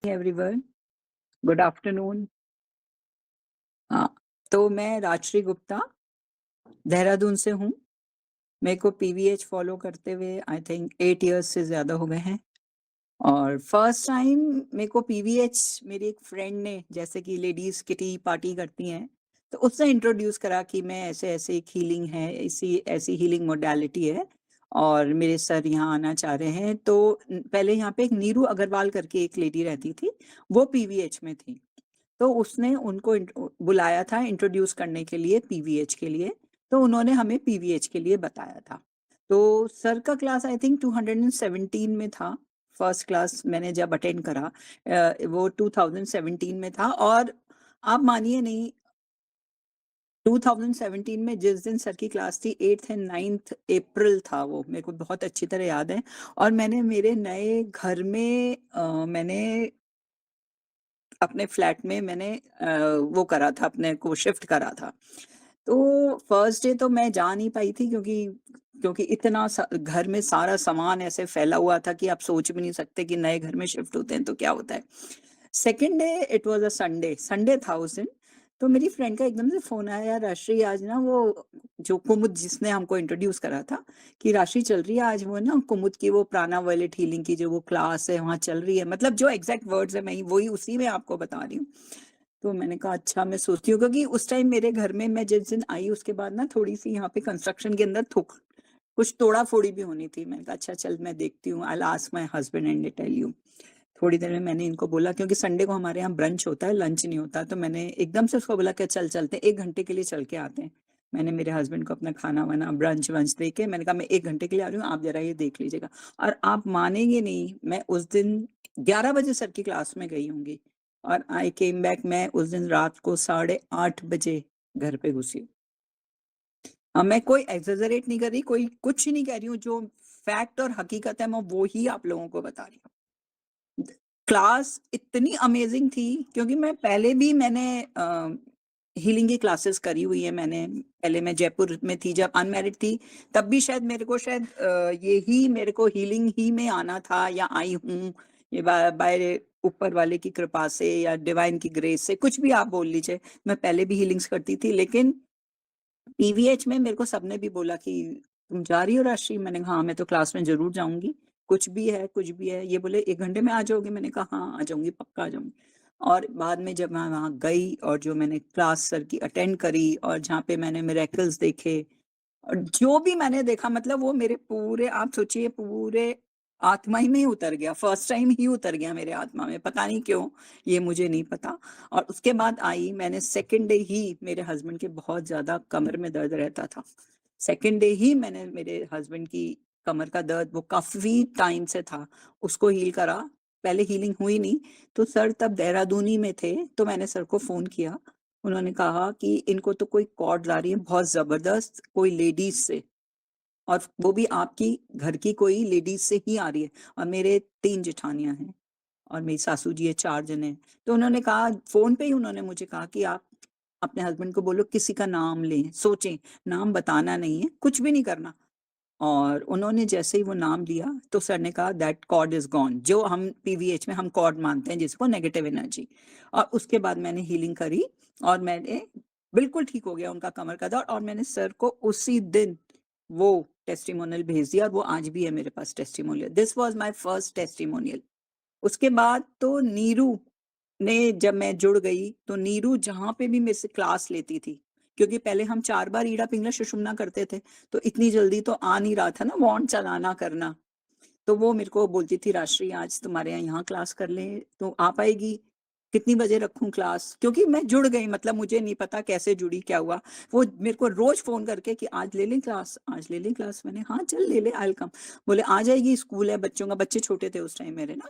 Everyone, good afternoon. हाँ, तो मैं राजश्री गुप्ता देहरादून से हूँ। मेरे को पीवीएच फॉलो करते हुए आई थिंक 8 इयर्स से ज़्यादा हो गए हैं और फर्स्ट टाइम मेरे को पीवीएच मेरी एक फ्रेंड ने, जैसे कि लेडीज़ किटी पार्टी करती हैं, तो उसने इंट्रोड्यूस करा कि मैं ऐसे-ऐसे एक हीलिंग है, इसी ऐसी हीलिंग मोडालिटी है और मेरे सर यहाँ आना चाह रहे हैं। तो पहले यहाँ पे एक नीरू अग्रवाल करके एक लेडी रहती थी, वो पीवीएच में थी। तो उसने उनको बुलाया था इंट्रोड्यूस करने के लिए पीवीएच के लिए, तो उन्होंने हमें पीवीएच के लिए बताया था। तो सर का क्लास आई थिंक 217 में था, फर्स्ट क्लास मैंने जब अटेंड करा वो 2017 में था और आप मानिए नहीं 2017 में जिस दिन सर की क्लास थी 8th एंड 9th अप्रैल था वो, मेरे को बहुत अच्छी तरह याद है और मैंने मेरे नए घर में मैंने अपने फ्लैट में मैंने वो करा था, अपने को शिफ्ट करा था। तो फर्स्ट डे तो मैं जा नहीं पाई थी क्योंकि क्योंकि इतना घर में सारा सामान ऐसे फैला हुआ था कि आप सोच भी नहीं सकते कि नए घर में शिफ्ट होते हैं तो क्या होता है। Second day it was a Sunday, Sunday था उस दिन। तो मेरी फ्रेंड का एकदम से फ़ोन आया, यार राशि आज ना वो जो कुमुद जिसने हमको इंट्रोड्यूस करा था कि राशि चल रही है आज वो ना कुमुद की वो प्राणा वायलेट हीलिंग की जो वो क्लास है वहाँ चल रही है। मतलब जो एग्ज़ैक्ट वर्ड्स है मैं वही उसी में आपको बता रही हूँ। तो मैंने कहा अच्छा मैं सोचती हूँ क्योंकि उस टाइम मेरे घर में मैं जिस दिन आई उसके बाद ना थोड़ी-सी यहाँ पे कंस्ट्रक्शन के अंदर कुछ तोड़ा-फोड़ी भी होनी थी। मैंने कहा अच्छा चल मैं देखती हूँ, I will ask my husband and tell you. थोड़ी देर में मैंने इनको बोला क्योंकि संडे को हमारे यहाँ ब्रंच होता है, लंच नहीं होता, तो मैंने एकदम से उसको बोला कि चल चलते हैं, 1 घंटे के लिए चल के आते हैं। मैंने मेरे हस्बैंड को अपना खाना-वाना, ब्रंच-वंच दे के मैंने कहा मैं 1 घंटे के लिए आ रही हूँ, आप ज़रा ये देख लीजिएगा। और आप मानेंगे नहीं, मैं उस दिन 11 बजे सर की क्लास में गई होंगी और आई केम बैक मैं उस दिन रात को साढ़े 8 बजे घर पे घुसी। मैं कोई एक्सेजरेट नहीं कर रही, कोई कुछ नहीं कह रही हूँ, जो फैक्ट और हकीकत है मैं वो ही आप लोगों को बता रही हूँ। क्लास इतनी अमेजिंग थी क्योंकि मैं पहले भी मैंने हीलिंग की क्लासेस करी हुई है मैंने। पहले मैं जयपुर में थी जब अनमैरिड थी, तब भी शायद मेरे को शायद यही मेरे को हीलिंग ही में आना था या आई हूँ, ये बाय ऊपर वाले की कृपा से या डिवाइन की ग्रेस से, कुछ भी आप बोल लीजिए। मैं पहले भी हीलिंग्स करती थी लेकिन पीवीएच में मेरे को सबने भी बोला कि तुम जा रही हो राशि? मैंने कहा हाँ, मैं तो क्लास में ज़रूर जाऊँगी। कुछ भी है। ये बोले 1 घंटे में आ जाओगे? मैंने कहा हाँ, आ जाऊँगी, पक्का आ जाऊँगी। और बाद में जब मैं वहाँ गई और जो मैंने क्लास सर की अटेंड करी और जहाँ पे मैंने मिरेकल्स देखे और जो भी मैंने देखा मतलब वो मेरे पूरे आप सोचिए पूरे आत्मा ही में ही उतर गया, फर्स्ट टाइम ही उतर गया मेरे आत्मा में, पता नहीं क्यों? ये मुझे नहीं पता। और उसके बाद आई मैंने सेकंड डे ही मेरे हस्बैंड के बहुत ज़्यादा कमर में दर्द रहता था। सेकंड डे ही मैंने मेरे हस्बैंड की कमर का दर्द वो काफ़ी टाइम से था, उसको हील करा। पहले हीलिंग हुई नहीं, तो सर तब देहरादून ही में थे, तो मैंने सर को फ़ोन किया। उन्होंने कहा कि इनको तो कोई कॉल्स आ रही है बहुत ज़बरदस्त, कोई लेडीज़ से और वो भी आपकी घर की कोई लेडीज़ से ही आ रही है और मेरे 3 जेठानियाँ हैं और मेरी सासू जी है, 4 जने हैं। तो उन्होंने कहा फ़ोन पे ही उन्होंने मुझे कहा कि आप अपने हस्बैंड को बोलो किसी का नाम लें, सोचें, नाम बताना नहीं है, कुछ भी नहीं करना। और उन्होंने जैसे ही वो नाम लिया, तो सर ने कहा दैट कॉर्ड इज़ गॉन, जो हम पीवीएच में हम कॉर्ड मानते हैं जिसको नेगेटिव एनर्जी। और उसके बाद मैंने हीलिंग करी और मैंने बिल्कुल ठीक हो गया उनका कमर का दर्द और मैंने सर को उसी दिन वो टेस्टिमोनियल भेज दिया और वो आज भी है मेरे पास testimonial. This was my first testimonial. उसके बाद तो नीरू ने जब मैं जुड़ गई, तो नीरू जहाँ पे भी मेरे से क्लास लेती थी, क्योंकि पहले हम 4 बार ईड़ा पिंगला सुषुम्ना करते थे, तो इतनी जल्दी तो आ नहीं रहा था ना वॉन्ड चलाना करना। तो वो मेरे को बोलती थी राजश्री आज तुम्हारे यहाँ क्लास कर लें, तो आ पाएगी? कितनी बजे रखूँ क्लास? क्योंकि मैं जुड़ गई मतलब मुझे नहीं पता कैसे जुड़ी, क्या हुआ? वो मेरे को रोज़ फ़ोन करके कि आज ले लें क्लास, आज ले लें क्लास? मैंने हाँ, चल ले ले आई विल कम। बोले आ जाएगी स्कूल है बच्चों का, बच्चे छोटे थे उस टाइम मेरे ना।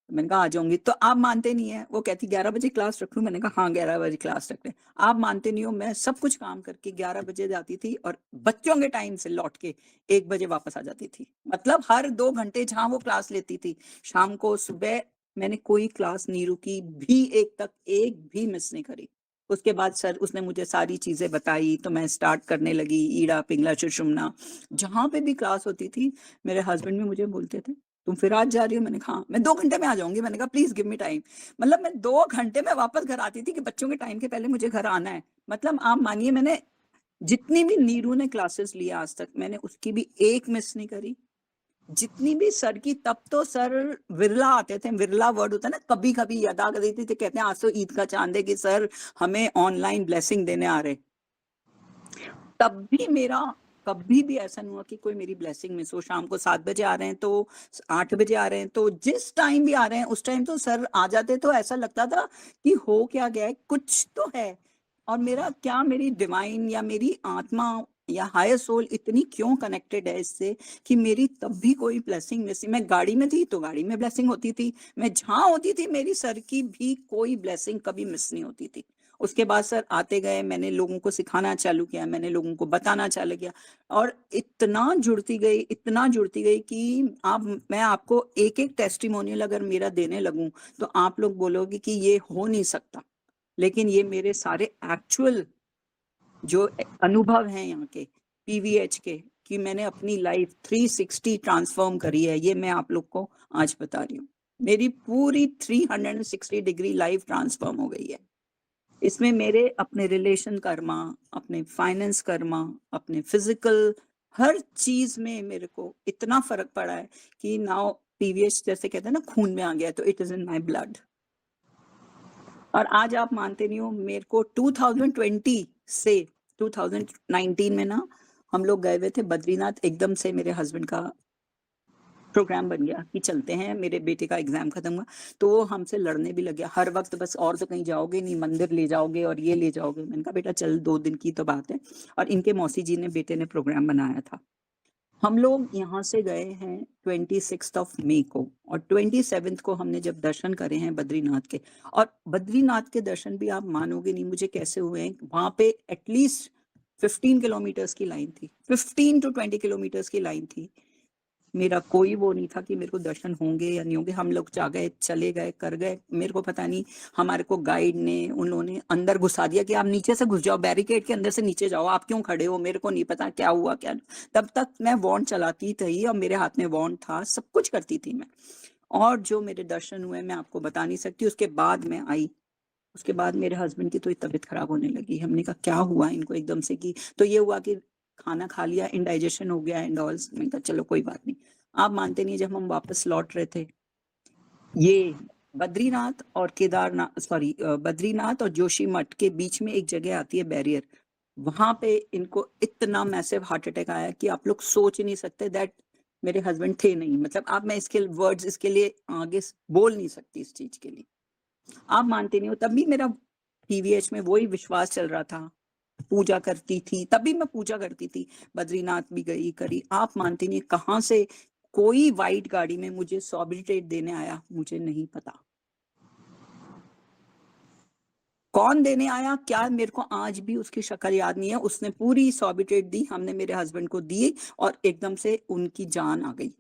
मैंने कहा आ जाऊँगी, तो आप मानते नहीं हैं, वो कहती 11 बजे क्लास रख लूँ? मैंने कहा हाँ, 11 बजे क्लास रख लें। आप मानते नहीं हो मैं सब कुछ काम करके 11 बजे जाती थी और बच्चों के टाइम से लौट के 1 बजे वापस आ जाती थी। मतलब हर 2 घंटे जहाँ वो क्लास लेती थी, शाम को, सुबह मैंने कोई क्लास नीरू की भी एक भी मिस नहीं करी। उसके बाद सर उसने मुझे सारी चीज़ें बताई, तो मैं स्टार्ट करने लगी ईड़ा, पिंगला, सुषुम्ना। जहाँ पे भी क्लास होती थी, मेरे हस्बैंड भी मुझे बोलते थे तुम फिर आज जा रही हो? मैंने कहा हाँ। मैं 2 घंटे में आ जाऊँगी। मैंने कहा प्लीज़ गिव मी टाइम। मतलब मैं 2 घंटे में वापस घर आती थी कि बच्चों के टाइम के पहले मुझे घर आना है। मतलब आप मानिए मैंने जितनी भी नीरू ने क्लासेस ली आज तक, मैंने उसकी भी एक मिस नहीं करी। जितनी भी सर की, तब तो सर विरला आते थे, विरला वर्ड होता है ना, कभी-कभी अदा कर देते थे, कहते हैं आज तो ईद का चाँद है कि सर हमें ऑनलाइन ब्लेसिंग देने आ रहे। तब भी मेरा कभी भी ऐसा नहीं हुआ कि कोई मेरी ब्लेसिंग मिस हो। शाम को 7 बजे आ रहे हैं तो 8 बजे आ रहे हैं, तो जिस टाइम भी आ रहे हैं उस टाइम तो सर आ जाते, तो ऐसा लगता था कि हो क्या गया है, कुछ तो है। और मेरा क्या, मेरी डिवाइन या मेरी आत्मा या हायर सोल इतनी क्यों कनेक्टेड है इससे कि मेरी तब भी कोई ब्लेसिंग मिस नहीं। मैं गाड़ी में थी तो गाड़ी में ब्लेसिंग होती थी, मैं जहाँ होती थी मेरी सर की भी कोई ब्लेसिंग कभी मिस नहीं होती थी। उसके बाद सर आते गए, मैंने लोगों को सिखाना चालू किया, मैंने लोगों को बताना चालू किया और इतना जुड़ती गई कि आप मैं आपको एक-एक टेस्टिमोनियल अगर मेरा देने लगूँ, तो आप लोग बोलोगे कि ये हो नहीं सकता। लेकिन ये मेरे सारे एक्चुअल जो अनुभव हैं यहाँ के, पीवीएच के, कि मैंने अपनी लाइफ 360 ट्रांसफ़ॉर्म करी है, ये मैं आप लोग को आज बता रही हूँ। मेरी पूरी 360 डिग्री लाइफ ट्रांसफ़ॉर्म हो गई है। इसमें मेरे अपने रिलेशन कर्मा, अपने फाइनेंस कर्मा, अपने फिजिकल हर चीज में मेरे को इतना फर्क पड़ा है कि नाउ पीवीएच जैसे कहते हैं ना खून में आ गया, तो it is in my blood. और आज आप मानते नहीं हो, मेरे को 2020 से 2019 में ना हम लोग गए हुए थे बद्रीनाथ। एकदम से मेरे हस्बैंड का प्रोग्राम बन गया कि चलते हैं, मेरे बेटे का एग्जाम खत्म हुआ तो वो हमसे लड़ने भी लग गया हर वक्त, बस और तो कहीं जाओगे नहीं, मंदिर ले जाओगे और ये ले जाओगे। मैंने कहा बेटा चल, 2 दिन की तो बात है। और इनके मौसी जी ने, बेटे ने प्रोग्राम बनाया था। हम लोग यहाँ से गए हैं 26 मई को, और 27 को हमने जब दर्शन करे हैं बद्रीनाथ के। और बद्रीनाथ के दर्शन भी आप मानोगे नहीं मुझे कैसे हुए हैं। वहां पे एटलीस्ट 15 किलोमीटर्स की लाइन थी, 15 टू 20 किलोमीटर्स की लाइन थी। मेरा कोई वो नहीं था कि मेरे को दर्शन होंगे या नहीं होंगे। हम लोग जा गए, चले गए, कर गए। मेरे को पता नहीं, हमारे को गाइड ने, उन्होंने अंदर घुसा दिया कि आप नीचे से घुस जाओ, बैरिकेड के अंदर से नीचे जाओ, आप क्यों खड़े हो। मेरे को नहीं पता क्या हुआ क्या नहीं। तब तक मैं वॉन्ड चलाती थी और मेरे हाथ में वॉन्ड था, सब कुछ करती थी मैं। और जो मेरे दर्शन हुए मैं आपको बता नहीं सकती। उसके बाद मैं आई, उसके बाद मेरे हस्बैंड की तो तबीयत खराब होने लगी। हमने कहा क्या हुआ इनको एकदम से, कि तो ये हुआ कि खाना खा लिया, इंडाइजेशन हो गया एंड ऑल। मैंने कहा चलो कोई बात नहीं। आप मानते नहीं, जब हम वापस लौट रहे थे, ये बद्रीनाथ और केदारनाथ, सॉरी, बद्रीनाथ और जोशीमठ के बीच में एक जगह आती है बैरियर, वहां पे इनको इतना मैसिव हार्ट अटैक आया कि आप लोग सोच ही नहीं सकते। दैट मेरे हस्बैंड थे नहीं, मतलब आप, मैं इसके वर्ड्स इसके लिए आगे बोल नहीं सकती इस चीज के लिए। आप मानते नहीं हो, तब भी मेरा पीवीएच में वही विश्वास चल रहा था। पूजा करती थी, तब भी मैं पूजा करती थी, बद्रीनाथ भी गई करी। आप मानते नहीं कहाँ से कोई व्हाइट गाड़ी में मुझे सॉब्रिटेट देने आया, मुझे नहीं पता कौन देने आया क्या। मेरे को आज भी उसकी शक्ल याद नहीं है। उसने पूरी सॉब्रिटेट दी, हमने मेरे हस्बैंड को दी और एकदम से उनकी जान आ गई।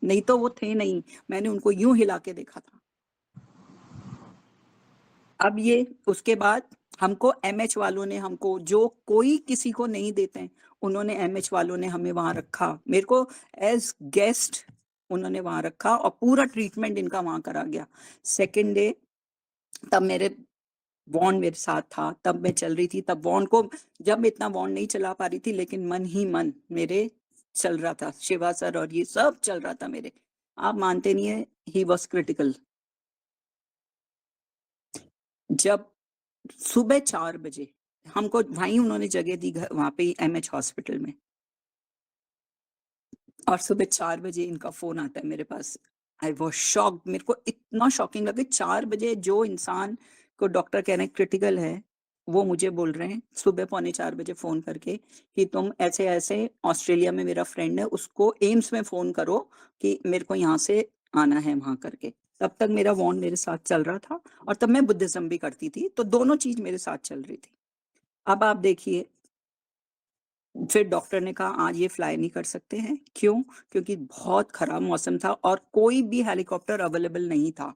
नहीं तो वो थे नहीं, मैंने उनको यूं हिला के देखा था। अब ये उसके बाद हमको एमएच वालों ने, हमको जो कोई किसी को नहीं देते हैं, उन्होंने, एमएच वालों ने हमें वहां रखा, मेरे को एज गेस्ट उन्होंने वहां रखा और पूरा ट्रीटमेंट इनका वहां करा गया। सेकेंड डे तब मेरे वॉन्ड मेरे साथ था, तब मैं चल रही थी। तब वॉन्ड को, जब मैं इतना वॉन्ड नहीं चला पा रही थी, लेकिन मन ही मन मेरे चल रहा था, शिवा सर और ये सब चल रहा था मेरे। आप मानते नहीं है, ही वॉज क्रिटिकल। जब सुबह 4 बजे हमको वहीं उन्होंने जगह दी, वहां पे एमएच हॉस्पिटल में, और सुबह 4 बजे इनका फोन आता है मेरे पास। आई वाज शॉक्ड, मेरे को इतना शॉकिंग लगे। 4 बजे जो इंसान को डॉक्टर कह रहे हैं क्रिटिकल है, वो मुझे बोल रहे हैं सुबह 3:45 बजे फोन करके कि तुम ऐसे ऐसे, ऑस्ट्रेलिया में मेरा फ्रेंड है, उसको एम्स में फोन करो कि मेरे को यहाँ से आना है वहां करके। तब तक मेरा वॉन्ड मेरे साथ चल रहा था और तब मैं बुद्धिज्म भी करती थी, तो दोनों चीज मेरे साथ चल रही थी। अब आप देखिए, फिर डॉक्टर ने कहा आज ये फ्लाई नहीं कर सकते हैं। क्यों? क्योंकि बहुत खराब मौसम था और कोई भी हेलीकॉप्टर अवेलेबल नहीं था।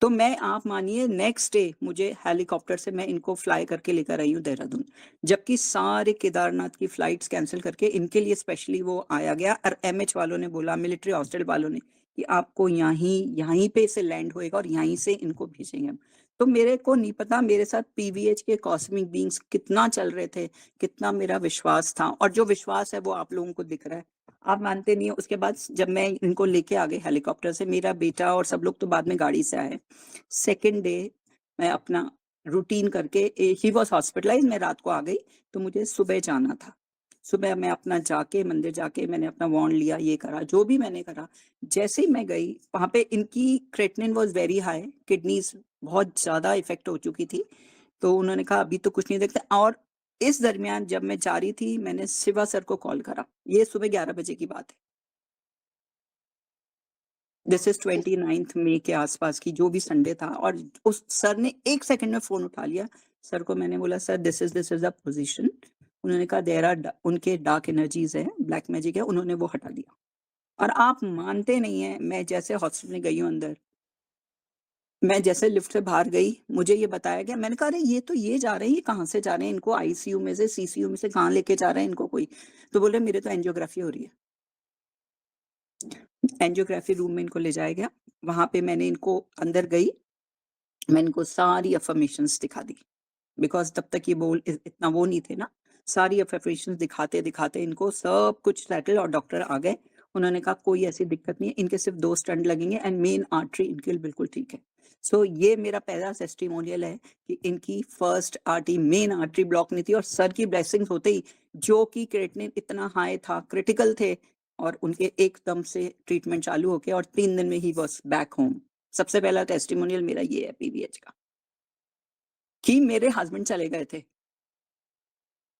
तो मैं, आप मानिए, नेक्स्ट डे मुझे हेलीकॉप्टर से मैं इनको फ्लाई करके लेकर आई हूँ देहरादून। जबकि सारे केदारनाथ की फ्लाइट्स कैंसिल करके इनके लिए स्पेशली वो आया गया। और एमएच वालों ने बोला, मिलिट्री हॉस्टल वालों ने कि आपको यहीं पे से लैंड होएगा और यहीं से इनको भेजेंगे हम। तो मेरे को नहीं पता मेरे साथ पीवीएच के कॉस्मिक बीइंग्स कितना चल रहे थे, कितना मेरा विश्वास था और जो विश्वास है वो आप लोगों को दिख रहा है। आप मानते नहीं हो उसके बाद जब मैं इनको लेके आ गई हेलीकॉप्टर से, मेरा बेटा और सब लोग तो बाद में गाड़ी से आए। सेकंड डे मैं अपना रूटीन करके ही वाज़ हॉस्पिटलाइज़्ड, मैं रात को आ गई, तो मुझे सुबह जाना था। सुबह मैं अपना जाके मंदिर जाके मैंने अपना वॉन्ड लिया, ये करा, जो भी मैंने करा। जैसे ही मैं गई, वहाँ पे इनकी creatinine was very high, kidneys बहुत ज़्यादा इफ़ेक्ट हो चुकी थी। तो उन्होंने कहा अभी तो कुछ नहीं देखते और इस दरमियान जब मैं जा रही थी, मैंने शिवा सर को कॉल करा। ये सुबह 11 बजे की बात है। दिस इज़ 29th मई के आस-पास की जो भी संडे था और उस सर ने 1 सेकंड में फ़ोन उठा लिया। सर को मैंने बोला sir this is the position. उन्होंने कहा देयर आर ड उनके डार्क एनर्जीज़ हैं, ब्लैक मैजिक है, उन्होंने वो हटा दिया। और आप मानते नहीं हैं, मैं जैसे हॉस्पिटल में गई हूँ अंदर, मैं जैसे लिफ्ट से बाहर गई, मुझे ये बताया गया, मैंने कहा अरे ये जा रहे हैं, ये कहाँ से जा रहे हैं? इनको आईसीयू में से, सीसीयू में से कहाँ लेके जा रहे हैं इनको कोई? तो बोले मेरे तो एंजियोग्राफी हो रही है। एंजियोग्राफी रूम में इनको ले जाया गया। वहाँ पे मैंने इनको अंदर गई, मैंने इनको सारी अफ़र्मेशंस दिखा दी। बिकॉज़ तब तक ये बोल इ इतना वो नहीं थे ना। सारी अफ़र्मेशंस दिखाते-दिखाते इनको सब कुछ सेटल और डॉक्टर आ गए। उन्होंने कहा कोई ऐसी दिक्कत नहीं है, इनके सिर्फ़ 2 स्टंट लगेंगे एंड मेन आर्टरी इनकी बिल्कुल ठीक है। सो ये मेरा पहला टेस्टिमोनियल है कि इनकी first artery main artery block नहीं थी और सर की ब्लेसिंग्स होते ही जो कि क्रिएटिनिन इतना हाई था, क्रिटिकल थे और उनके एकदम से ट्रीटमेंट चालू हो गया और 3 दिन में ही वाज़ बैक होम। सबसे पहला टेस्टिमोनियल मेरा ये है पीवीएच का, कि मेरे हस्बैंड चले गए थे।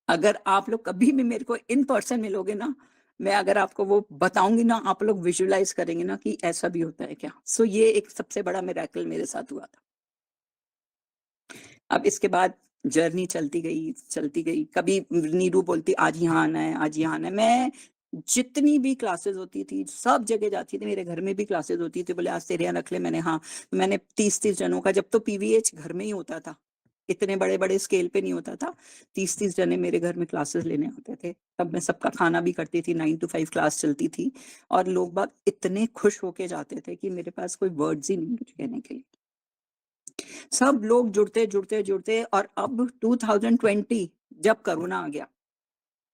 अगर आप लोग कभी भी मेरे को इन पर्सन मिलोगे ना, मैं अगर आपको वो बताऊँगी ना, आप लोग विजुअलाइज़ करेंगे ना कि ऐसा भी होता है क्या? सो ये एक सबसे बड़ा मिरेकल मेरे साथ हुआ था। अब इसके बाद जर्नी चलती गई। कभी नीरू बोलती आज यहाँ आना है, आज यहाँ आना है। मैं जितनी भी क्लासेस होती थी, सब जगह जाती थी। मेरे घर में भी क्लासेस होती थी, बोले आज तेरे यहाँ रख ले। मैंने हाँ, मैंने 30-30 जनों का जब तो पीवीएच घर में ही होता था। इतने बड़े-बड़े स्केल पे नहीं होता था। 30-30 जने मेरे घर में क्लासेस लेने आते थे। तब मैं सबका खाना भी करती थी, 9 टू 5 क्लास चलती थी और लोग बाग इतने खुश होके जाते थे कि मेरे पास कोई वर्ड्स ही नहीं कुछ कहने के लिए। सब लोग जुड़ते और अब 2020 जब कोरोना आ गया,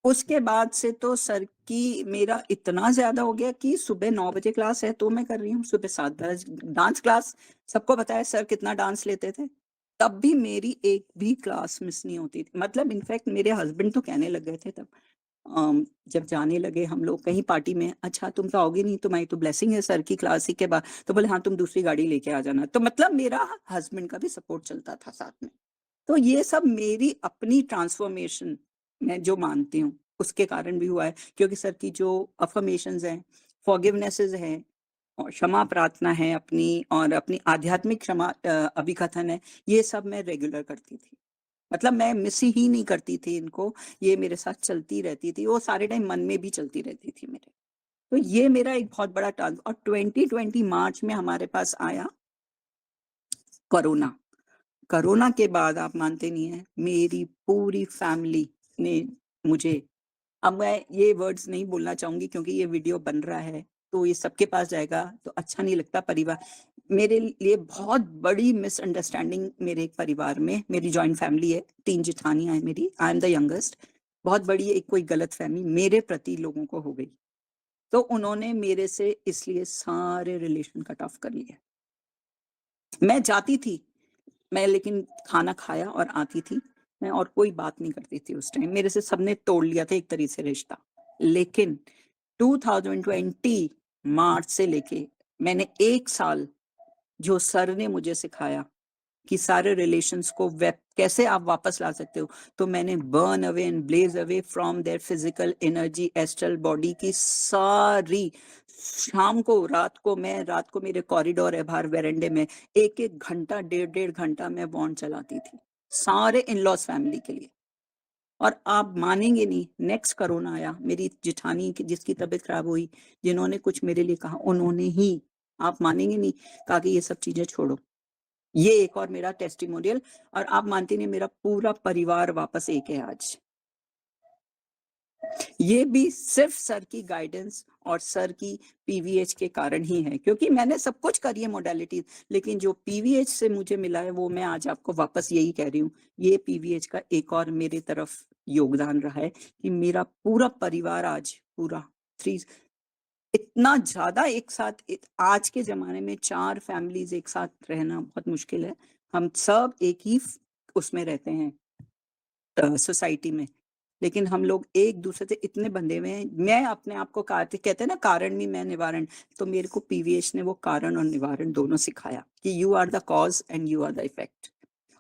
उसके बाद से तो सर की मेरा इतना ज़्यादा हो गया कि सुबह 9 बजे क्लास है तो मैं कर रही हूँ, सुबह 7 बज डांस क्लास, सबको पता है सर कितना डांस लेते थे। तब भी मेरी एक भी क्लास मिस नहीं होती थी। मतलब इनफैक्ट मेरे हस्बैंड तो कहने लग गए थे तब जब जाने लगे हम लोग कहीं पार्टी में, "अच्छा तुम तो आओगे नहीं, तुम्हारी तो ब्लेसिंग है सर की क्लास ही के बाद।" तो बोले, "हाँ, तुम दूसरी गाड़ी लेके आ जाना।" तो मतलब मेरा हस्बैंड का भी सपोर्ट चलता था साथ में। तो ये सब मेरी अपनी ट्रांसफ़ॉर्मेशन मैं जो मानती हूँ, उसके कारण भी हुआ है क्योंकि सर की जो अफ़र्मेशंस हैं, फ़ॉरगिवनेसेस हैं और क्षमा प्रार्थना है अपनी और अपनी आध्यात्मिक अभिकथन है, ये सब मैं रेगुलर करती थी। मतलब मैं मिस ही नहीं करती थी इनको, ये मेरे साथ चलती रहती थी, वो सारे टाइम मन में भी चलती रहती थी मेरे। तो ये मेरा एक बहुत बड़ा ट्रांस और 2020 मार्च में हमारे पास आया कोरोना। कोरोना के बाद आप मानते नहीं हैं, मेरी पूरी फैमिली ने मुझे अब मैं ये वर्ड्स नहीं बोलना चाहूँगी क्योंकि ये वीडियो बन रहा है, तो ये सबके पास जाएगा, तो अच्छा नहीं लगता परिवार मेरे लिए बहुत बड़ी मिसअंडरस्टैंडिंग मेरे एक परिवार में मेरी जॉइंट फैमिली है, 3 जेठानियाँ हैं मेरी, आई एम द यंगेस्ट। बहुत बड़ी एक कोई गलतफ़हमी मेरे प्रति लोगों को हो गई। तो उन्होंने मेरे से इसलिए सारे रिलेशन कट ऑफ कर लिए। मैं जाती थी मैं लेकिन खाना खाया और आती थी। मैं और कोई बात नहीं करती थी उस टाइम। मेरे से सबने तोड़ लिया था एक तरीके से रिश्ता। लेकिन 2020 मार्च से लेके मैंने 1 साल जो सर ने मुझे सिखाया कि सारे रिलेशंस को कैसे आप वापस ला सकते हो, तो मैंने burn away and blaze away from their physical energy, astral body की सारी शाम को, रात को मेरे कॉरिडोर है बाहर वेरेंडे में, 1-1 घंटा, डेढ़-डेढ़ घंटा मैं बॉन्ड चलाती थी, सारे इन-लॉज़ फैमिली के लिए। और आप मानेंगे नहीं, नेक्स्ट कोरोना आया, मेरी जेठानी की जिसकी तबीयत खराब हुई, जिन्होंने कुछ मेरे लिए कहा, उन्होंने ही आप मानेंगे नहीं, कहा कि ये सब चीज़ें छोड़ो। ये एक और मेरा टेस्टिमोनियल और आप मानती नहीं मेरा पूरा परिवार वापस एक है आज। ये भी सिर्फ सर की गाइडेंस और सर की पीवीएच के कारण ही है, क्योंकि मैंने सब कुछ करी है मोडालिटी, लेकिन जो पीवीएच से मुझे मिला है वो मैं आज आपको वापस यही कह रही हूँ। ये पीवीएच का एक और मेरे तरफ योगदान रहा है कि मेरा पूरा परिवार आज पूरा थ्री इतना ज्यादा एक साथ आज के जमाने में 4 फैमिलीज एक साथ रहना बहुत मुश्किल है। हम सब एक ही उसमें रहते हैं, सोसाइटी में, लेकिन हम लोग एक दूसरे से इतने बंधे हुए हैं। मैं अपने आप को कहते हैं ना, कारण भी मैं निवारण, तो मेरे को पीवीएच ने वो कारण और निवारण दोनों सिखाया कि you are the cause and you are the effect.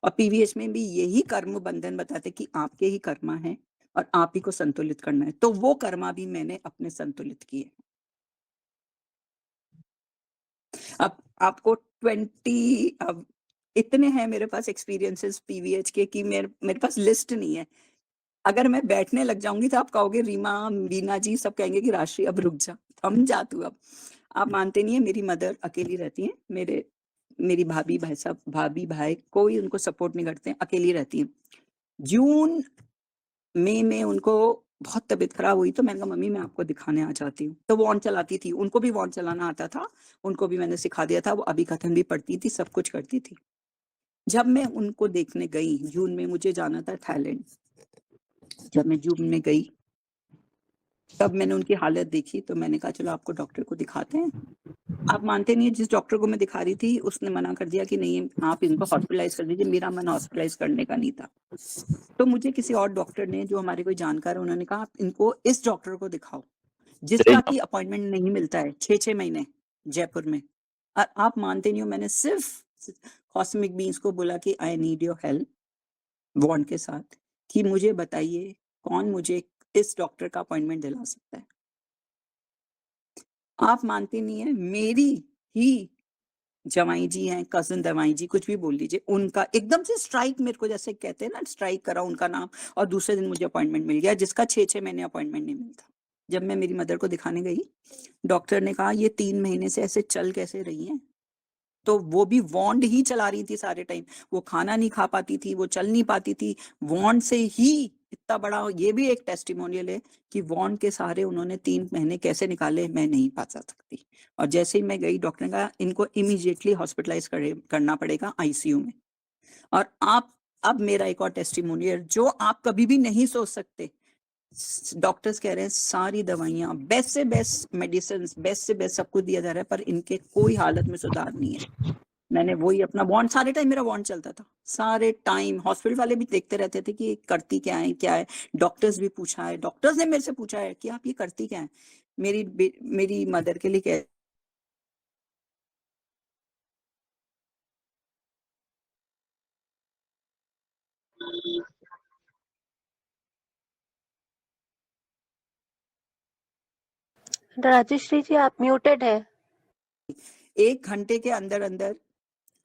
और पीवीएच में भी यही कर्म बंधन बताते कि आपके ही कर्मा है और आप ही को संतुलित करना है, तो वो कर्मा भी मैंने अपने संतुलित किए। अब आपको 20 अब इतने हैं मेरे पास एक्सपीरियंसेस पीवीएच के कि मेरे पास लिस्ट नहीं है। अगर मैं बैठने लग जाऊंगी तो आप कहोगे रीमा, मीना जी सब कहेंगे कि राशि अब रुक जा, थम जा तू अब। आप मानते नहीं है, मेरी मदर अकेली रहती है, मेरी भाभी भाई साहब, भाभी भाई कोई उनको सपोर्ट नहीं करते हैं, अकेली रहती है। जून मई में उनको बहुत तबीयत खराब हुई तो मैंने कहा मम्मी मैं आपको दिखाने आ जाती हूँ, तो वॉन चलाती थी, उनको भी वॉन चलाना आता था, उनको भी मैंने सिखा दिया था, वो अभी कथन भी पढ़ती थी, सब कुछ करती थी। जब मैं उनको देखने गई जून में, मुझे जाना था थाईलैंड, जब मैं जून में गई तब मैंने उनकी हालत देखी, तो मैंने कहा चलो आपको डॉक्टर को दिखाते हैं। आप मानते नहीं है, जिस डॉक्टर को मैं दिखा रही थी उसने मना कर दिया कि नहीं आप इनको हॉस्पिटलाइज कर दीजिए। मेरा मन हॉस्पिटलाइज करने का नहीं था, तो मुझे किसी और डॉक्टर ने, जो हमारे कोई जानकार है, उन्होंने कहा आप इनको इस डॉक्टर को दिखाओ जिसका की अपॉइंटमेंट नहीं मिलता है 6-6 महीने जयपुर में। और आप मानते नहीं हो, मैंने सिर्फ कॉस्मिक बीन्स को बोला कि आई नीड योर हेल्प वॉन्ड के साथ, कि मुझे बताइए कौन मुझे इस डॉक्टर का अपॉइंटमेंट दिला सकता है। आप मानते नहीं है, मेरी ही जवाई जी हैं, कजिन दवाई जी, कुछ भी बोल लीजिए, उनका एकदम से स्ट्राइक, मेरे को जैसे कहते हैं ना स्ट्राइक करा उनका नाम, और दूसरे दिन मुझे अपॉइंटमेंट मिल गया जिसका 6-6 महीने अपॉइंटमेंट नहीं मिलता। जब मैं मेरी मदर को दिखाने गई, डॉक्टर ने कहा ये 3 महीने से ऐसे चल कैसे रही हैं, तो वो भी वॉन्ड ही चला रही थी सारे टाइम, वो खाना नहीं खा पाती थी, वो चल नहीं पाती थी, वॉन्ड से ही इतना बड़ा। ये भी एक टेस्टिमोनियल है कि वॉन्ड के सहारे उन्होंने 3 महीने कैसे निकाले, मैं नहीं बता सकती। और जैसे ही मैं गई, डॉक्टर ने कहा इनको इमीडिएटली हॉस्पिटलाइज करना पड़ेगा आईसीयू में। और आप, अब मेरा एक और टेस्टिमोनियल जो आप कभी भी नहीं सोच सकते, डॉक्टर्स कह रहे हैं सारी दवाइयां, बेस्ट से बेस्ट मेडिसिन, बेस्ट से बेस्ट सब कुछ दिया जा रहा है, पर इनके कोई हालत में सुधार नहीं है। मैंने वही अपना बॉन्ड, सारे टाइम मेरा बॉन्ड चलता था, सारे टाइम हॉस्पिटल वाले भी देखते रहते थे कि करती क्या है क्या है। डॉक्टर्स भी पूछा है, डॉक्टर्स ने मेरे से पूछा है कि आप ये करती क्या है। मेरी मदर के लिए कह राजश्री जी आप म्यूटेड है। 1 घंटे के अंदर अंदर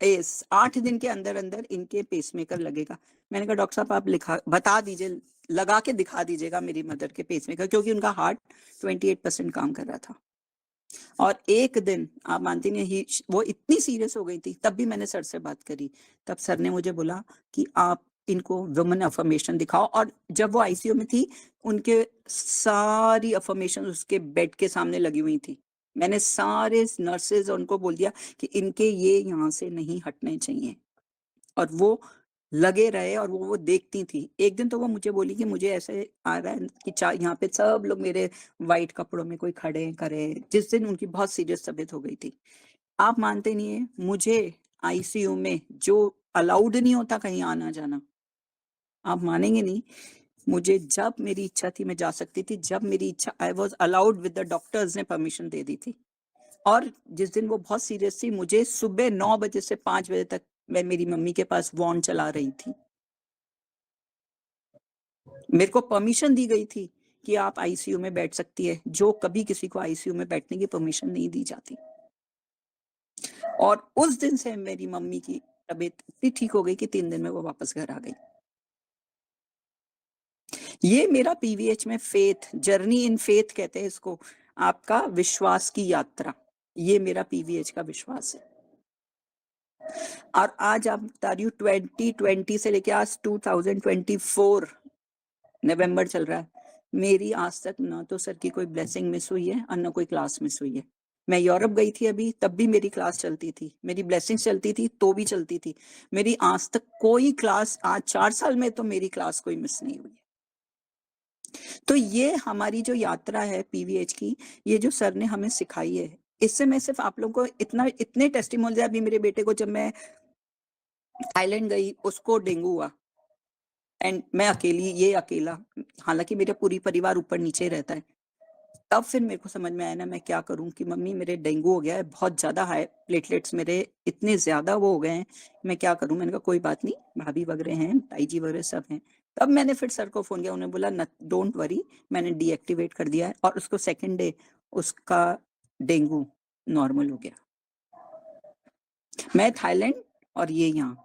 8 दिन के अंदर अंदर इनके पेसमेकर लगेगा। मैंने कहा डॉक्टर साहब आप लिखा बता दीजिए, लगा के दिखा दीजिएगा मेरी मदर के पेसमेकर, क्योंकि उनका हार्ट 28% काम कर रहा था। और एक दिन आप मानती नहीं, वो इतनी सीरियस हो गई थी, तब भी मैंने सर से बात करी, तब सर ने मुझे बोला कि आप इनको वुमेन अफर्मेशन दिखाओ। और जब वो आईसीयू में थी, उनके सारी अफर्मेशन उसके बेड के सामने लगी हुई थी। मैंने सारे नर्सेज उनको बोल दिया कि इनके ये यहाँ से नहीं हटने चाहिए, और वो लगे रहे, और वो देखती थी। एक दिन तो वो मुझे बोली कि मुझे ऐसे आ रहा है कि यहाँ पे सब लोग मेरे व्हाइट कपड़ों में कोई खड़े करे, जिस दिन उनकी बहुत सीरियस तबीयत हो गई थी। आप मानते नहीं है, मुझे आईसीयू में जो अलाउड नहीं होता कहीं आना जाना, आप मानेंगे नहीं, मुझे जब मेरी इच्छा थी मैं जा सकती थी, जब मेरी इच्छा, I was allowed with the doctors ने परमिशन दे दी थी। और जिस दिन वो बहुत सीरियस थी, मुझे सुबह 9 बजे से 5 बजे तक मैं मेरी मम्मी के पास वॉन चला रही थी। मेरे को परमिशन दी गई थी कि आप आईसीयू में बैठ सकती है, जो कभी किसी को आईसीयू में बैठने की परमिशन नहीं दी जाती। और उस दिन से मेरी मम्मी की तबीयत इतनी ठीक हो गई कि 3 दिन में वो वापस घर आ गई। ये मेरा पीवीएच में फेथ, जर्नी इन फेथ कहते हैं इसको, आपका विश्वास की यात्रा, ये मेरा पीवीएच का विश्वास है। और आज आप बता रही हूँ 2020 से लेके आज 2024 नवंबर चल रहा है, मेरी आज तक ना तो सर की कोई ब्लेसिंग मिस हुई है और ना कोई क्लास मिस हुई है। मैं यूरोप गई थी अभी, तब भी मेरी क्लास चलती थी, मेरी ब्लेसिंग्स चलती थी तो भी चलती थी। मेरी आज तक कोई क्लास, आज 4 साल में तो मेरी क्लास कोई मिस नहीं हुई। तो ये हमारी जो यात्रा है पीवीएच की, ये जो सर ने हमें सिखाई है, इससे मैं सिर्फ आप लोगों को इतने टेस्टिमोनियल, अभी मेरे बेटे को जब मैं थाईलैंड गई, उसको डेंगू हुआ एंड मैं अकेली, ये अकेला, हालांकि मेरा पूरी परिवार ऊपर नीचे रहता है। तब फिर मेरे को समझ में आया ना मैं क्या करूं कि मम्मी मेरे डेंगू हो गया है, बहुत ज्यादा हाई प्लेटलेट्स मेरे इतने ज्यादा वो हो गए हैं, मैं क्या करूं। मैंने कहा कोई बात नहीं, भाभी वगैरह हैं, ताई जी वगैरह सब हैं। तब मैंने फिर सर को फोन किया, उन्होंने बोला डोंट वरी, मैंने डीएक्टिवेट कर दिया है, और उसको सेकंड डे उसका डेंगू नॉर्मल हो गया। मैं थाईलैंड और ये यहाँ,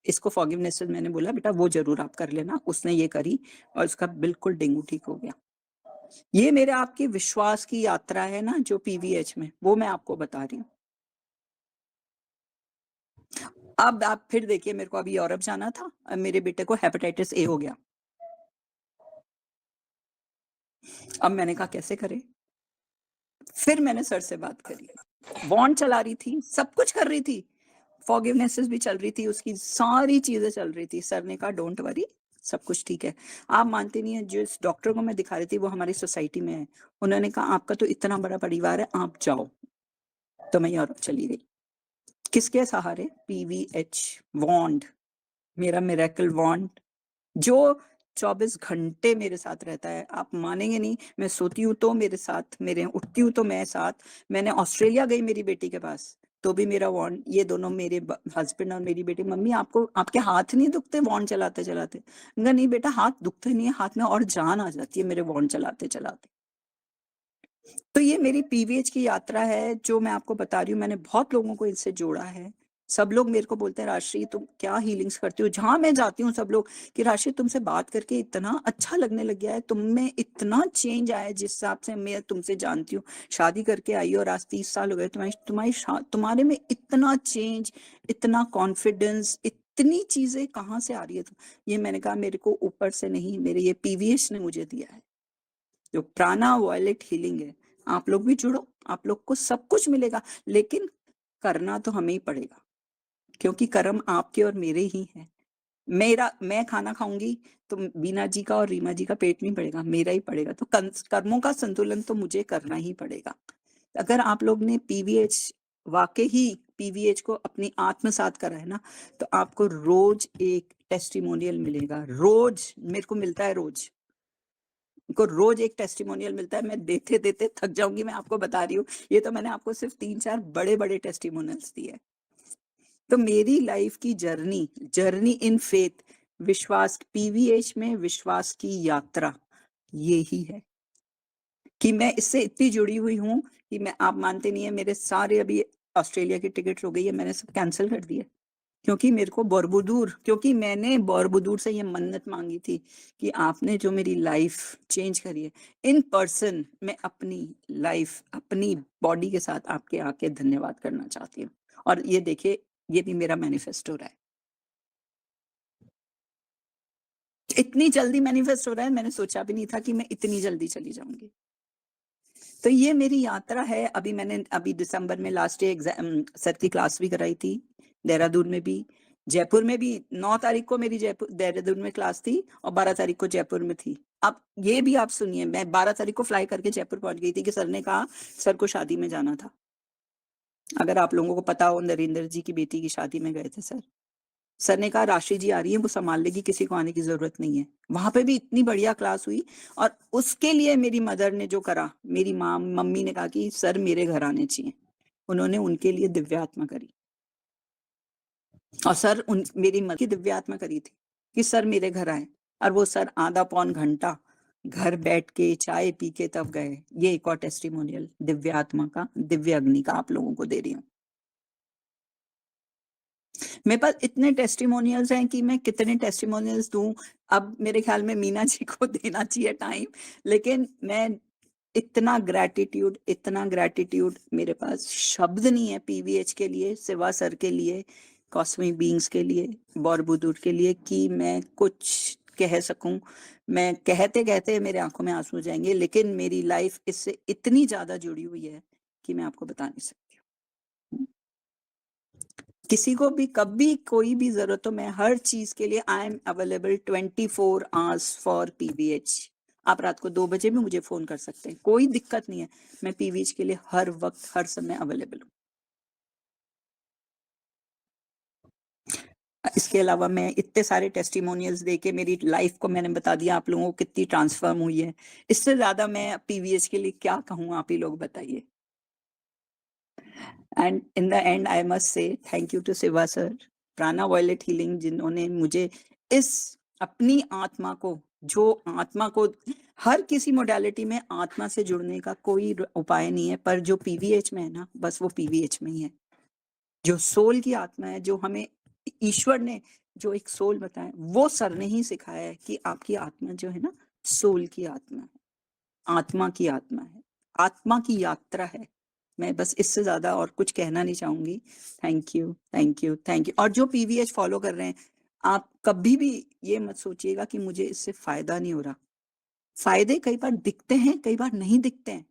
इसको फॉरगिवनेस मैंने बोला बेटा वो जरूर आप कर लेना, उसने ये करी और उसका बिल्कुल डेंगू ठीक हो गया। ये मेरे आपके विश्वास की यात्रा है ना जो पीवीएच में, वो मैं आपको बता रही हूँ। अब आप फिर देखिए, मेरे को अभी यूरोप जाना था, अब मेरे बेटे को हेपेटाइटिस ए हो गया। अब मैंने कहा कैसे करें, फिर मैंने सर से बात करी, बॉन्ड चला रही थी, सब कुछ कर रही थी, फॉरगिवनेसेस भी चल रही थी, उसकी सारी चीजें चल रही थी। सर ने कहा डोंट वरी, सब कुछ ठीक है। आप मानते नहीं है, जिस डॉक्टर को मैं दिखा रही थी वो हमारी सोसाइटी में है, उन्होंने कहा आपका तो इतना बड़ा परिवार है, आप जाओ। तो मैं यूरोप चली गई, किसके सहारे, पीवीएच वॉन्ड, मेरा मिरेकल वॉन्ड, जो 24 घंटे मेरे साथ रहता है। आप मानेंगे नहीं, मैं सोती हूँ तो मेरे साथ, मेरे उठती हूँ तो मैं साथ। मैंने ऑस्ट्रेलिया गई मेरी बेटी के पास, तो भी मेरा वॉन्ड, ये दोनों मेरे हस्बैंड और मेरी बेटी, मम्मी आपको आपके हाथ नहीं दुखते वॉन्ड चलाते चलाते? नहीं बेटा, हाथ दुखते नहीं है, हाथ में और जान आ जाती है मेरे वॉन्ड चलाते चलाते। तो ये मेरी पीवीएच की यात्रा है जो मैं आपको बता रही हूँ, मैंने बहुत लोगों को इससे जोड़ा है। सब लोग मेरे को बोलते हैं राशि तुम क्या हीलिंग्स करती हो, जहां मैं जाती हूँ सब लोग कि राशि तुमसे बात करके इतना अच्छा लगने लग गया है, तुम में इतना चेंज आया है, जिस हिसाब से मैं तुमसे जानती हूँ, शादी करके आई और आज 30 साल हो गए, तुम्हारे में इतना चेंज, इतना कॉन्फिडेंस, इतनी चीजें कहाँ से आ रही है? ये मैंने कहा मेरे को ऊपर से नहीं, मेरे ये पीवीएच ने मुझे दिया है, जो प्राणा वॉयलेट हीलिंग है। आप लोग भी जुड़ो, आप लोग को सब कुछ मिलेगा, लेकिन करना तो हमें ही पड़ेगा, क्योंकि कर्म आपके और मेरे ही हैं। मैं खाना खाऊंगी तो बीना जी का और रीमा जी का पेट नहीं पड़ेगा, मेरा ही पड़ेगा। तो कर्मों का संतुलन तो मुझे करना ही पड़ेगा। अगर आप लोग ने पीवीएच, वाकई ही पीवीएच को अपनी आत्मसात करा है ना, तो आपको रोज एक टेस्टिमोनियल मिलेगा, रोज मेरे को मिलता है, रोज एक टेस्टिमोनियल मिलता है। मैं देते देते थक जाऊंगी, मैं आपको बता रही हूँ, ये तो मैंने आपको सिर्फ 3-4 बड़े बड़े टेस्टिमोनियल्स दिए। तो मेरी लाइफ की जर्नी, जर्नी इन फेथ, विश्वास, पीवीएच में विश्वास की यात्रा, ये ही है कि मैं इससे इतनी जुड़ी हुई हूँ कि मैं, आप मानते नहीं है, मेरे सारे अभी ऑस्ट्रेलिया की टिकट हो गई है, मैंने सब कैंसिल कर दिया, क्योंकि मेरे को बोरबुदूर, क्योंकि मैंने बोरबुदूर से ये मन्नत मांगी थी कि आपने जो मेरी लाइफ चेंज करी है इन पर्सन, मैं अपनी लाइफ अपनी बॉडी के साथ आपके आके धन्यवाद करना चाहती हूँ। और ये देखिए, ये भी मेरा मैनिफेस्ट हो रहा है, इतनी जल्दी मैनिफेस्ट हो रहा है, मैंने सोचा भी नहीं था कि मैं इतनी जल्दी चली जाऊंगी। तो ये मेरी यात्रा है। अभी मैंने अभी दिसंबर में लास्ट एग्जाम सर की क्लास भी कराई थी, देहरादून में भी, जयपुर में भी। 9 तारीख को मेरी जयपुर देहरादून में क्लास थी और 12 तारीख को जयपुर में थी। अब ये भी आप सुनिए, मैं 12 तारीख को फ्लाई करके जयपुर पहुंच गई थी कि सर ने कहा, सर को शादी में जाना था। अगर आप लोगों को पता हो, नरेंद्र जी की बेटी की शादी में गए थे सर। सर ने कहा राशि जी आ रही है, वो संभाल लेगी, किसी को आने की जरूरत नहीं है। वहां पे भी इतनी बढ़िया क्लास हुई। और उसके लिए मेरी मदर ने जो करा, मेरी माँ मम्मी ने कहा कि सर मेरे घर आने चाहिए, उन्होंने उनके लिए दिव्यात्मा करी। और सर मेरी मदर की दिव्यात्मा करी थी कि सर मेरे घर आए, और वो सर आधा पौन घंटा घर बैठ के चाय पी के तब गए। ये एक और टेस्टिमोनियल दिव्यात्मा का, दिव्य अग्नि का आप लोगों को दे रही हूँ। मेरे पास इतने टेस्टिमोनियल्स हैं कि मैं कितने टेस्टिमोनियल्स दूं। अब मेरे ख्याल में मीना जी को देना चाहिए टाइम, लेकिन मैं, इतना ग्रैटिट्यूड मेरे पास शब्द नहीं है पीवीएच के लिए, सिवा सर के लिए, कॉस्मिक बीइंग्स के लिए, बॉरबुदुर के लिए, कि मैं कुछ कह सकूँ, मैं कहते-कहते मेरे आँखों में आँसू आ जाएँगे, लेकिन मेरी लाइफ़ इससे इतनी ज़्यादा जुड़ी हुई है कि मैं आपको बता नहीं सकती हूँ। किसी को भी कभी कोई भी ज़रूरत हो, मैं हर चीज़ के लिए I am available 24 hours for PVH. आप रात को 2 बजे भी मुझे फ़ोन कर सकते हैं, कोई दिक्कत नहीं है। मैं पीवीएच के लिए हर वक़्त, हर समय अवेलेबल हूँ। इसके अलावा मैं इतने सारे टेस्टिमोनियल्स देके मेरी लाइफ़ को मैंने बता दिया आप लोगों को कितनी ट्रांसफ़ॉर्म हुई है। इससे ज़्यादा मैं पीवीएच के लिए क्या कहूँ आप ही लोग बताइए? And in the end I must say thank you to Shiva sir, Prana violet healing जिन्होंने मुझे इस अपनी आत्मा को जो आत्मा को हर किसी मोडालिटी में आत्मा से जुड़ने का कोई उपाय नहीं है, पर जो पीवीएच में है ना, बस वो पीवीएच में ही है। जो सोल की आत्मा है, जो हमें ईश्वर ने जो एक सोल बताया, वो सर ने ही सिखाया है कि आपकी आत्मा जो है ना, सोल की आत्मा है, आत्मा की आत्मा है, आत्मा की यात्रा है। मैं बस इससे ज़्यादा और कुछ कहना नहीं चाहूँगी। Thank you, thank you, thank you. और जो पीवीएच फ़ॉलो कर रहे हैं, आप कभी भी ये मत सोचिएगा कि मुझे इससे फ़ायदा नहीं हो रहा। फ़ायदे कई बार दिखते हैं, कई बार नहीं दिखते हैं।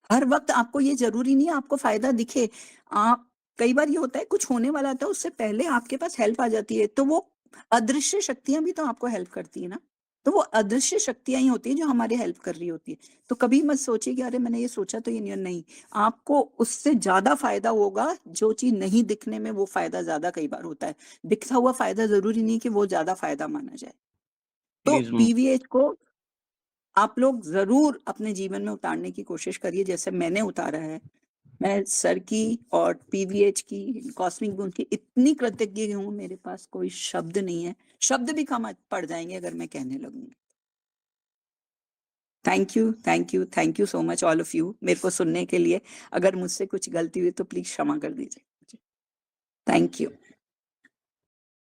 हर वक़्त आपको ये ज़रूरी नहीं है आपको फ़ायदा दिखे। आप कई बार ये होता है कुछ होने वाला था उससे पहले आपके पास हेल्प आ जाती है, तो वो अदृश्य शक्तियाँ भी तो आपको हेल्प करती है ना। तो वो अदृश्य शक्तियाँ ही होती हैं जो हमारी हेल्प कर रही होती है। तो कभी मत सोचिए कि अरे मैंने ये सोचा तो ये नहीं, आपको उससे ज़्यादा फ़ायदा होगा जो चीज़ नहीं दिखने में वो फ़ायदा ज़्यादा कई बार होता है। दिखता हुआ फ़ायदा ज़रूरी नहीं कि वो ज़्यादा फ़ायदा माना जाए। तो प्लीज़ पीवीएच को आप लोग ज़रूर अपने जीवन में उतारने की कोशिश करिए जैसे मैंने उतारा है। मैं सर की और पीवीएच की, कॉस्मिक बूंद की इतनी कृतज्ञ हूँ, मेरे पास कोई शब्द नहीं है। शब्द भी कम पड़ जाएँगे अगर मैं कहने लगूँगी। Thank you, thank you, thank you so much all of you मेरे को सुनने के लिए। अगर मुझसे कुछ गलती हुई तो प्लीज़ क्षमा कर दीजिए मुझे। Thank you.